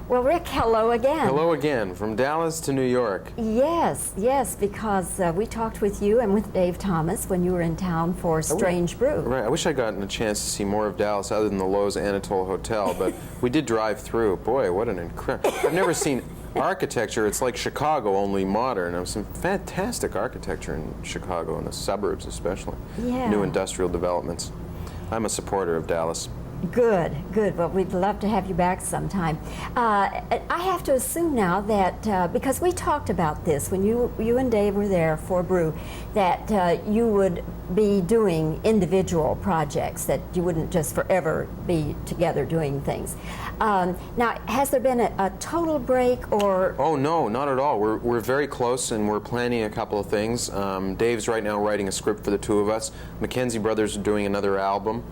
Well, Rick, hello again. Hello again, from Dallas to New York. Yes, yes, because we talked with you and with Dave Thomas when you were in town for Strange Brew. Right, I wish I'd gotten a chance to see more of Dallas other than the Lowe's Anatole Hotel, but we did drive through. Boy, what an incredible... I've never seen architecture. It's like Chicago, only modern. There was some fantastic architecture in Chicago, in the suburbs especially. Yeah. New industrial developments. I'm a supporter of Dallas. Good, good. Well, we'd love to have you back sometime. I have to assume now that, because we talked about this when you and Dave were there for Brew, that you would be doing individual projects, that you wouldn't just forever be together doing things. Now, has there been a total break, or? Oh, no, not at all. We're very close, and we're planning a couple of things. Dave's right now writing a script for the two of us. Mackenzie Brothers are doing another album.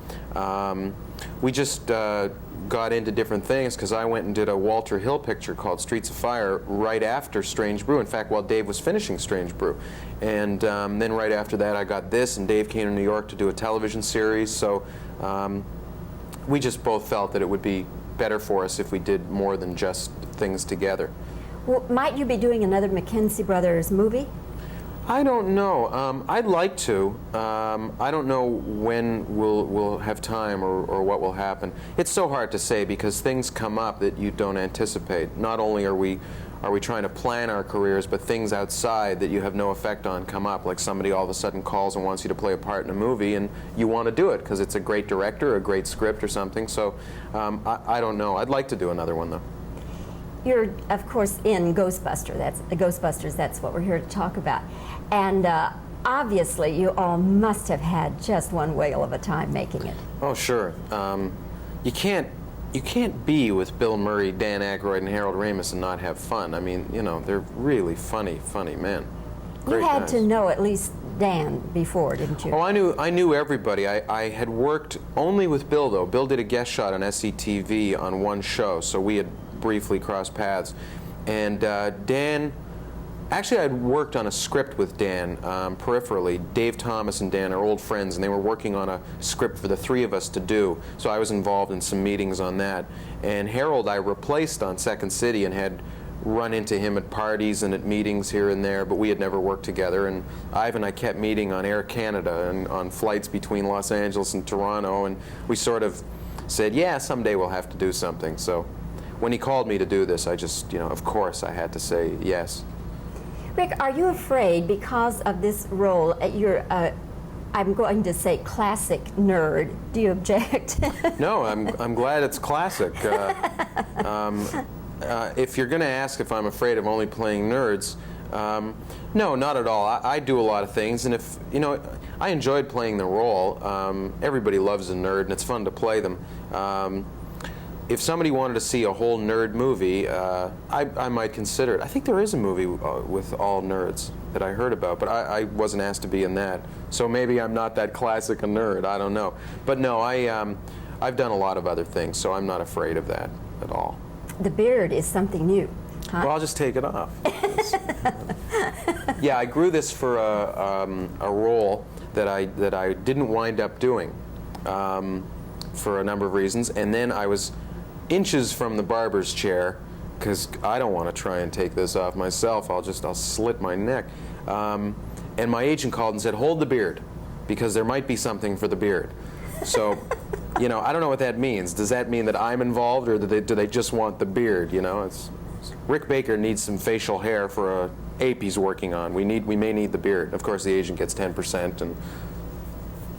We just got into different things because I went and did a Walter Hill picture called Streets of Fire right after Strange Brew. In fact, while Dave was finishing Strange Brew. And then right after that I got this, and Dave came to New York to do a television series. So we just both felt that it would be better for us if we did more than just things together. Well, might you be doing another Mackenzie Brothers movie? I don't know. I'd like to. I don't know when we'll have time or what will happen. It's so hard to say because things come up that you don't anticipate. Not only are we trying to plan our careers, but things outside that you have no effect on come up, like somebody all of a sudden calls and wants you to play a part in a movie, and you want to do it because it's a great director, a great script or something. So I don't know. I'd like to do another one, though. You're, of course, in Ghostbusters. That's what we're here to talk about. And obviously, you all must have had just one whale of a time making it. Oh, sure. You can't be with Bill Murray, Dan Aykroyd, and Harold Ramis and not have fun. I mean, you know, they're really funny men. Great you had guys. to know at least Dan before, didn't you? Oh, I knew everybody. I had worked only with Bill, though. Bill did a guest shot on SCTV on one show, so we had briefly crossed paths. And Dan, actually I'd worked on a script with Dan peripherally. Dave Thomas and Dan are old friends, and they were working on a script for the three of us to do, so I was involved in some meetings on that. And Harold I replaced on Second City and had run into him at parties and at meetings here and there, but we had never worked together. And Ivan and I kept meeting on Air Canada and on flights between Los Angeles and Toronto, and we sort of said, yeah, someday we'll have to do something. So when he called me to do this, I just, you know, of course I had to say yes. Rick, are you afraid because of this role, you're, I'm going to say classic nerd. Do you object? No, I'm glad it's classic. If you're going to ask if I'm afraid of only playing nerds, no, not at all. I do a lot of things, and if, you know, I enjoyed playing the role. Everybody loves a nerd, and it's fun to play them. If somebody wanted to see a whole nerd movie, I might consider it. I think there is a movie with all nerds that I heard about, but I wasn't asked to be in that. So maybe I'm not that classic a nerd. I don't know. But no, I've done a lot of other things, so I'm not afraid of that at all. The beard is something new, huh? Well, I'll just take it off. Yeah, I grew this for a role that I didn't wind up doing for a number of reasons, and then I was inches from the barber's chair because I don't want to try and take this off myself. I'll slit my neck. And my agent called and said, hold the beard, because there might be something for the beard. So, you know, I don't know what that means. Does that mean that I'm involved, or do they just want the beard? You know, Rick Baker needs some facial hair for a ape he's working on. We may need the beard. Of course, the agent gets 10%. And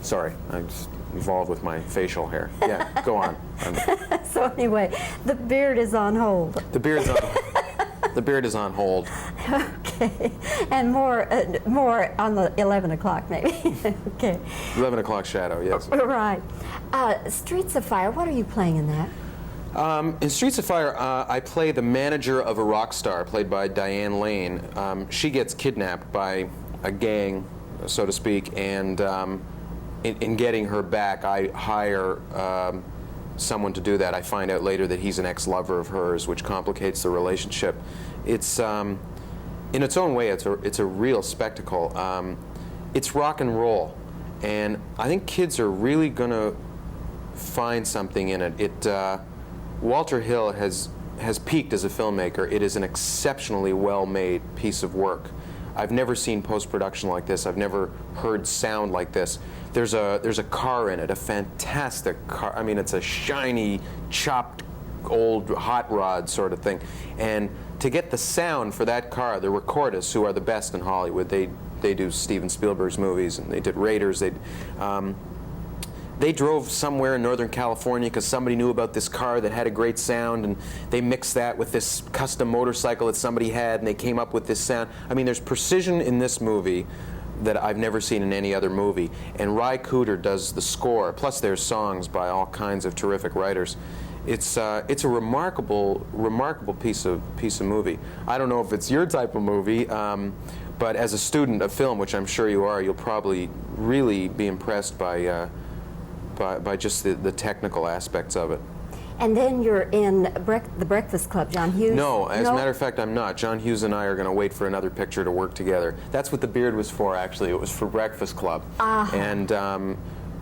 sorry, I'm just involved with my facial hair. Yeah, go on. So anyway, the beard is on hold. The beard is on hold. Okay, and more on the 11 o'clock maybe. Okay. 11 o'clock shadow, yes. Right. Streets of Fire, what are you playing in that? In Streets of Fire, I play the manager of a rock star, played by Diane Lane. She gets kidnapped by a gang, so to speak, and in getting her back, I hire someone to do that. I find out later that he's an ex-lover of hers, which complicates the relationship. It's, in its own way, it's a real spectacle. It's rock and roll, and I think kids are really going to find something in it. Walter Hill has has peaked as a filmmaker. It is an exceptionally well-made piece of work. I've never seen post-production like this. I've never heard sound like this. There's a car in it, a fantastic car. I mean, it's a shiny, chopped, old hot rod sort of thing. And to get the sound for that car, the recordists, who are the best in Hollywood, they do Steven Spielberg's movies, and they did Raiders. They drove somewhere in Northern California because somebody knew about this car that had a great sound, and they mixed that with this custom motorcycle that somebody had, and they came up with this sound. I mean, there's precision in this movie that I've never seen in any other movie. And Ry Cooder does the score, plus there's songs by all kinds of terrific writers. It's a remarkable piece of movie. I don't know if it's your type of movie, but as a student of film, which I'm sure you are, you'll probably really be impressed by just the technical aspects of it. And then you're in The Breakfast Club, John Hughes? No, as a matter of fact, I'm not. John Hughes and I are going to wait for another picture to work together. That's what the beard was for, actually. It was for Breakfast Club. And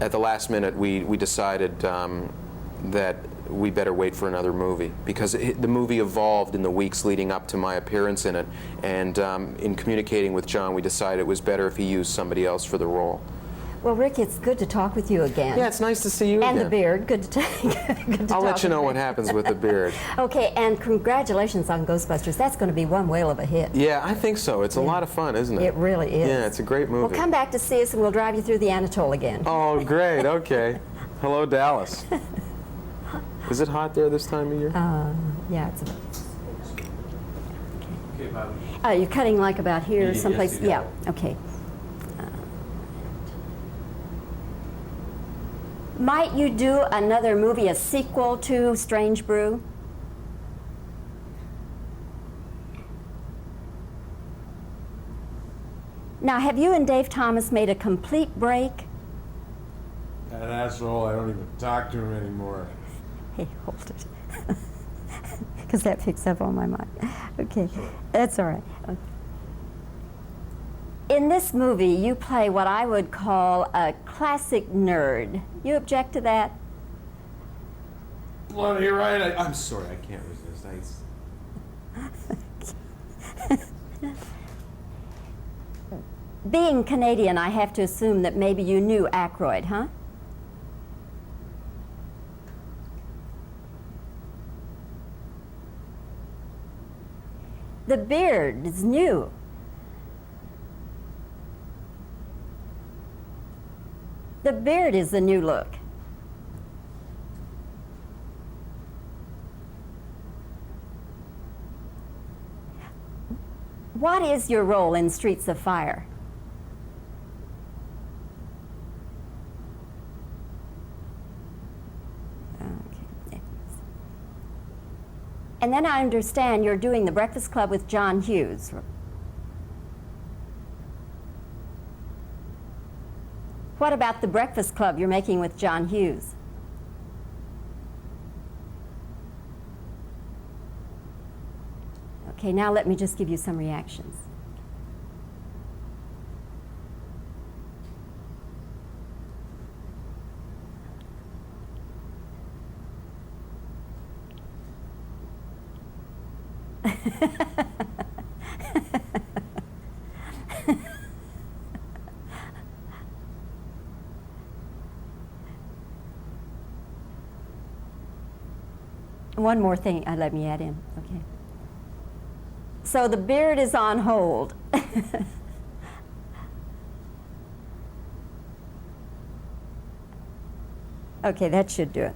at the last minute, we decided that we better wait for another movie, because the movie evolved in the weeks leading up to my appearance in it. And in communicating with John, we decided it was better if he used somebody else for the role. Well, Rick, it's good to talk with you again. Yeah, it's nice to see you and again. the beard, good to I'll let you know what happens with the beard. Okay, and congratulations on Ghostbusters. That's going to be one whale of a hit. Yeah, I think so. It's a lot of fun, isn't it? It really is. Yeah, it's a great movie. Well, come back to see us, and we'll drive you through the Anatole again. Oh, great. Okay. Hello, Dallas. Is it hot there this time of year? Yeah, it's. Okay, Bobbie. You're cutting like about here, Yes, someplace. you got Yeah. Okay. Might you do another movie, a sequel to Strange Brew? Now, have you and Dave Thomas made a complete break? That asshole, I don't even talk to him anymore. Hey, hold it. Because that picks up on my mind. Okay, that's all right. Okay. In this movie, you play what I would call a classic nerd. You object to that? Bloody right, I'm sorry, I can't resist. Being Canadian, I have to assume that maybe you knew Aykroyd, huh? The beard is new. The beard is the new look. What is your role in Streets of Fire? Okay. And then I understand you're doing The Breakfast Club with John Hughes. What about The Breakfast Club you're making with John Hughes? Okay, now let me just give you some reactions. One more thing, let me add in, okay. So the beard is on hold. Okay, that should do it.